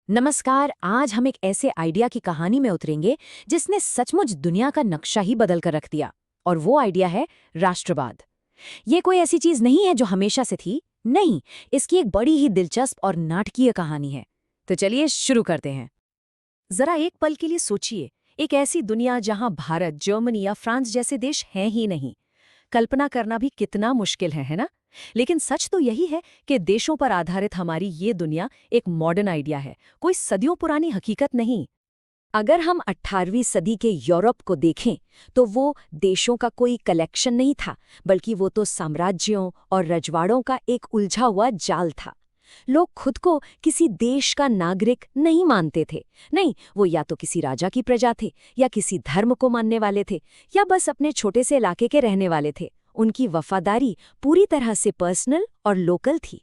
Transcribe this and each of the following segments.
नमस्कार। आज हम एक ऐसे आइडिया की कहानी में उतरेंगे जिसने सचमुच दुनिया का नक्शा ही बदल कर रख दिया। और वो आइडिया है राष्ट्रवाद। ये कोई ऐसी चीज नहीं है जो हमेशा से थी। नहीं, इसकी एक बड़ी ही दिलचस्प और नाटकीय कहानी है। तो चलिए शुरू करते हैं। जरा एक पल के लिए सोचिए, एक ऐसी दुनिया जहां भारत, जर्मनी या फ्रांस जैसे देश हैं ही नहीं। कल्पना करना भी कितना मुश्किल है ना? लेकिन सच तो यही है कि देशों पर आधारित हमारी ये दुनिया एक मॉडर्न आइडिया है, कोई सदियों पुरानी हकीकत नहीं। अगर हम 18वीं सदी के यूरोप को देखें तो वो देशों का कोई कलेक्शन नहीं था, बल्कि वो तो साम्राज्यों और रजवाड़ों का एक उलझा हुआ जाल था। लोग खुद को किसी देश का नागरिक नहीं मानते थे। नहीं, वो या तो किसी राजा की प्रजा थे, या किसी धर्म को मानने वाले थे, या बस अपने छोटे से इलाके के रहने वाले थे। उनकी वफादारी पूरी तरह से पर्सनल और लोकल थी।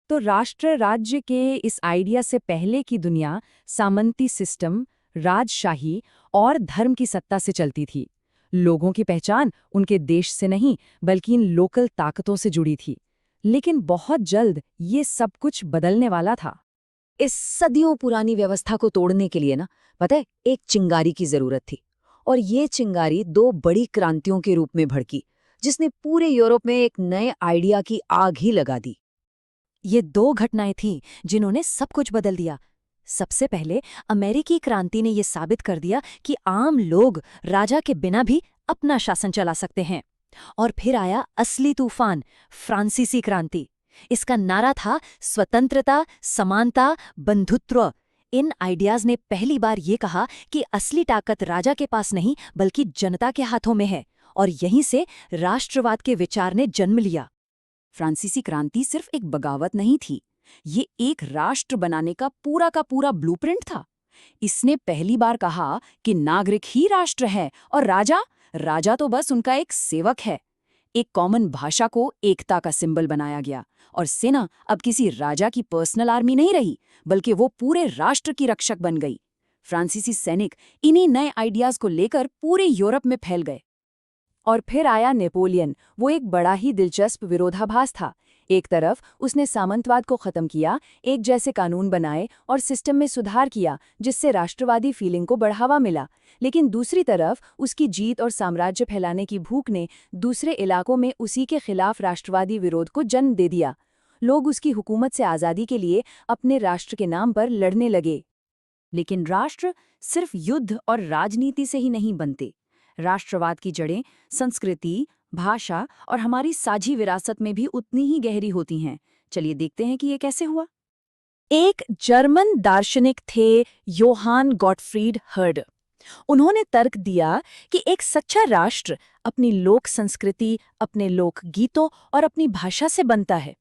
तो राष्ट्र राज्य के इस आइडिया से पहले की दुनिया सामंती सिस्टम, राजशाही और धर्म की सत्ता से चलती थी। लोगों की पहचान उनके देश से नहीं, बल्कि इन लोकल ताकतों से जुड़ी थी। लेकिन बहुत जल्द ये सब कुछ बदलने वाला था। इस सदियों पुरानी व्यवस्था को तोड़ने के लिए पता है, एक चिंगारी की जरूरत थी। और ये चिंगारी दो बड़ी क्रांतियों के रूप में भड़की, जिसने पूरे यूरोप में एक नए आइडिया की आग ही लगा दी। ये दो घटनाएं थीं जिन्होंने सब कुछ बदल दिया। सबसे पहले अमेरिकी क्रांति ने यह साबित कर दिया कि आम लोग राजा के बिना भी अपना शासन चला सकते हैं। और फिर आया असली तूफान, फ्रांसीसी क्रांति। इसका नारा था स्वतंत्रता, समानता, बंधुत्व। इन आइडियाज ने पहली बार ये कहा कि असली ताकत राजा के पास नहीं, बल्कि जनता के हाथों में है। और यहीं से राष्ट्रवाद के विचार ने जन्म लिया। फ्रांसीसी क्रांति सिर्फ एक बगावत नहीं थी, ये एक राष्ट्र बनाने का पूरा ब्लूप्रिंट था। इसने पहली बार कहा कि नागरिक ही राष्ट्र है और राजा तो बस उनका एक सेवक है। एक कॉमन भाषा को एकता का सिंबल बनाया गया, और सेना अब किसी राजा की पर्सनल आर्मी नहीं रही, बल्कि वो पूरे राष्ट्र की रक्षक बन गई। फ्रांसीसी सैनिक इन्हीं नए आइडियाज को लेकर पूरे यूरोप में फैल गए। और फिर आया नेपोलियन। वो एक बड़ा ही दिलचस्प विरोधाभास था। एक तरफ उसने सामंतवाद को खत्म किया, एक जैसे कानून बनाए और सिस्टम में सुधार किया, जिससे राष्ट्रवादी फीलिंग को बढ़ावा मिला। लेकिन दूसरी तरफ उसकी जीत और साम्राज्य फैलाने की भूख ने दूसरे इलाकों में उसी के खिलाफ राष्ट्रवादी विरोध को जन्म दे दिया। लोग उसकी हुकूमत से आज़ादी के लिए अपने राष्ट्र के नाम पर लड़ने लगे। लेकिन राष्ट्र सिर्फ युद्ध और राजनीति से ही नहीं बनते। राष्ट्रवाद की जड़ें संस्कृति, भाषा और हमारी साझी विरासत में भी उतनी ही गहरी होती हैं। चलिए देखते हैं कि ये कैसे हुआ। एक जर्मन दार्शनिक थे, योहान गॉटफ्रीड हर्डर। उन्होंने तर्क दिया कि एक सच्चा राष्ट्र अपनी लोक संस्कृति, अपने लोक गीतों और अपनी भाषा से बनता है।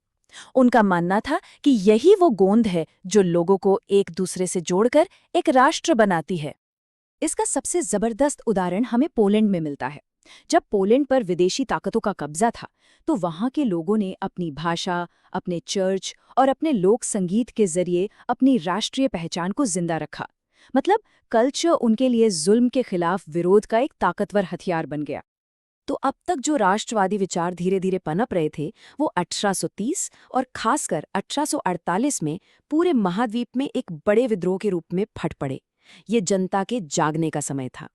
उनका मानना था कि यही वो गोंद है जो लोगों को एक दूसरे से जोड़कर एक राष्ट्र बनाती है। इसका सबसे जबरदस्त उदाहरण हमें पोलैंड में मिलता है। जब पोलैंड पर विदेशी ताकतों का कब्जा था, तो वहां के लोगों ने अपनी भाषा, अपने चर्च और अपने लोक संगीत के जरिए अपनी राष्ट्रीय पहचान को जिंदा रखा। मतलब कल्चर उनके लिए जुल्म के खिलाफ विरोध का एक ताकतवर हथियार बन गया। तो अब तक जो राष्ट्रवादी विचार धीरे धीरे पनप रहे थे, वो 1830 और खासकर 1848 में पूरे महाद्वीप में एक बड़े विद्रोह के रूप में फट पड़े। ये जनता के जागने का समय था।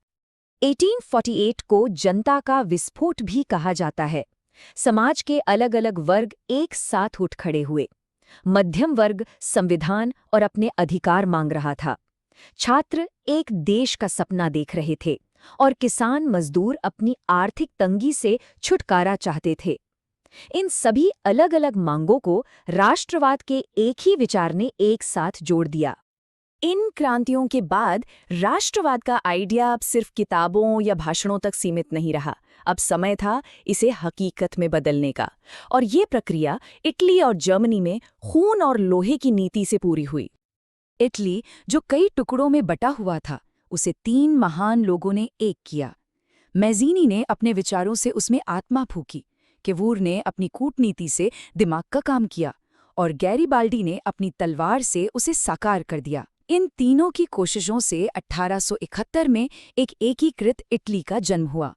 1848 को जनता का विस्फोट भी कहा जाता है। समाज के अलग अलग वर्ग एक साथ उठ खड़े हुए। मध्यम वर्ग संविधान और अपने अधिकार मांग रहा था। छात्र एक देश का सपना देख रहे थे, और किसान मजदूर अपनी आर्थिक तंगी से छुटकारा चाहते थे। इन सभी अलग अलग मांगों को राष्ट्रवाद के एक ही विचार ने एक साथ जोड़ दिया। इन क्रांतियों के बाद राष्ट्रवाद का आइडिया अब सिर्फ किताबों या भाषणों तक सीमित नहीं रहा। अब समय था इसे हकीकत में बदलने का। और ये प्रक्रिया इटली और जर्मनी में खून और लोहे की नीति से पूरी हुई। इटली, जो कई टुकड़ों में बटा हुआ था, उसे 3 महान लोगों ने एक किया। मैज़ीनी ने अपने विचारों से उसमें आत्मा फूंकी, केवूर ने अपनी कूटनीति से दिमाग का काम किया, और गैरीबाल्डी ने अपनी तलवार से उसे साकार कर दिया। इन तीनों की कोशिशों से 1871 में एक एकीकृत इटली का जन्म हुआ।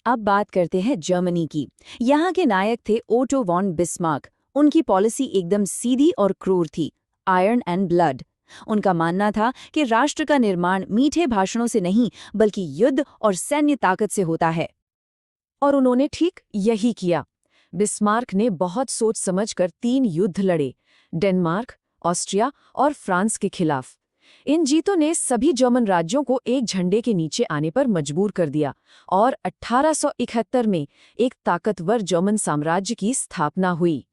अब बात करते हैं जर्मनी की। यहाँ के नायक थे ओटो वॉन बिस्मार्क। उनकी पॉलिसी एकदम सीधी और क्रूर थी, आयरन एंड ब्लड। उनका मानना था कि राष्ट्र का निर्माण मीठे भाषणों से नहीं बल्कि युद्ध और सैन्य ताकत से होता है। और उन्होंने ठीक यही किया। बिस्मार्क ने बहुत सोच समझकर 3 युद्ध लड़े, डेनमार्क, ऑस्ट्रिया और फ्रांस के खिलाफ। इन जीतों ने सभी जर्मन राज्यों को एक झंडे के नीचे आने पर मजबूर कर दिया और 1871 में एक ताकतवर जर्मन साम्राज्य की स्थापना हुई।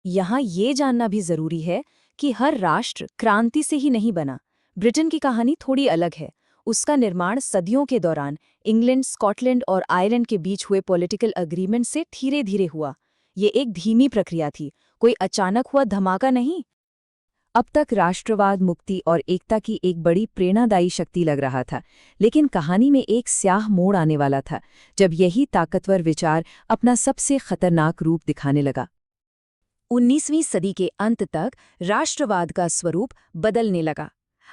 यहाँ ये जानना भी जरूरी है कि हर राष्ट्र क्रांति से ही नहीं बना। ब्रिटेन की कहानी थोड़ी अलग है। उसका निर्माण सदियों के दौरान इंग्लैंड, स्कॉटलैंड और आयरलैंड के बीच हुए पॉलिटिकल एग्रीमेंट से धीरे धीरे हुआ। ये एक धीमी प्रक्रिया थी, कोई अचानक हुआ धमाका नहीं। अब तक राष्ट्रवाद, मुक्ति और एकता की एक बड़ी प्रेरणादायी शक्ति लग रहा था, लेकिन कहानी में एक स्याह मोड़ आने वाला था जब यही ताकतवर विचार अपना सबसे खतरनाक रूप दिखाने लगा। 19वीं सदी के अंत तक राष्ट्रवाद का स्वरूप बदलने लगा।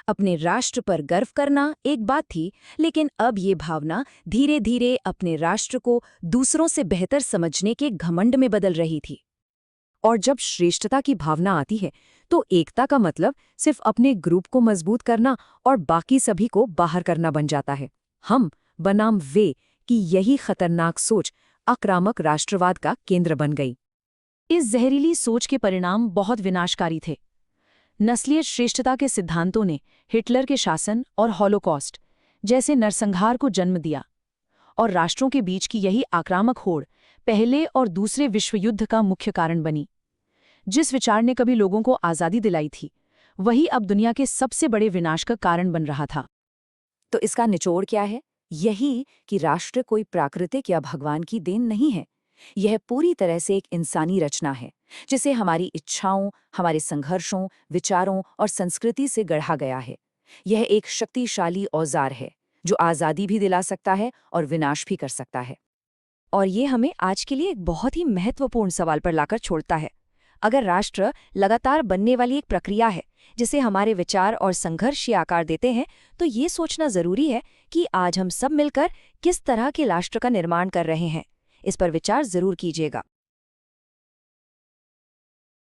अपने राष्ट्र पर गर्व करना एक बात थी, लेकिन अब ये भावना धीरे धीरे अपने राष्ट्र को दूसरों से बेहतर समझने के घमंड में बदल रही थी। और जब श्रेष्ठता की भावना आती है तो एकता का मतलब सिर्फ अपने ग्रुप को मजबूत करना और बाकी सभी को बाहर करना बन जाता है। हम बनाम वे कि यही खतरनाक सोच आक्रामक राष्ट्रवाद का केंद्र बन गई। इस जहरीली सोच के परिणाम बहुत विनाशकारी थे। नस्लीय श्रेष्ठता के सिद्धांतों ने हिटलर के शासन और हॉलोकॉस्ट जैसे नरसंहार को जन्म दिया, और राष्ट्रों के बीच की यही आक्रामक होड़ पहले और दूसरे विश्व युद्ध का मुख्य कारण बनी। जिस विचार ने कभी लोगों को आज़ादी दिलाई थी, वही अब दुनिया के सबसे बड़े विनाश का कारण बन रहा था। तो इसका निचोड़ क्या है? यही कि राष्ट्र कोई प्राकृतिक या भगवान की देन नहीं है। यह पूरी तरह से एक इंसानी रचना है, जिसे हमारी इच्छाओं, हमारे संघर्षों, विचारों और संस्कृति से गढ़ा गया है। यह एक शक्तिशाली औजार है जो आज़ादी भी दिला सकता है और विनाश भी कर सकता है। और ये हमें आज के लिए एक बहुत ही महत्वपूर्ण सवाल पर लाकर छोड़ता है। अगर राष्ट्र लगातार बनने वाली एक प्रक्रिया है जिसे हमारे विचार और संघर्ष आकार देते हैं, तो ये सोचना जरूरी है कि आज हम सब मिलकर किस तरह के राष्ट्र का निर्माण कर रहे हैं। इस पर विचार जरूर कीजिएगा।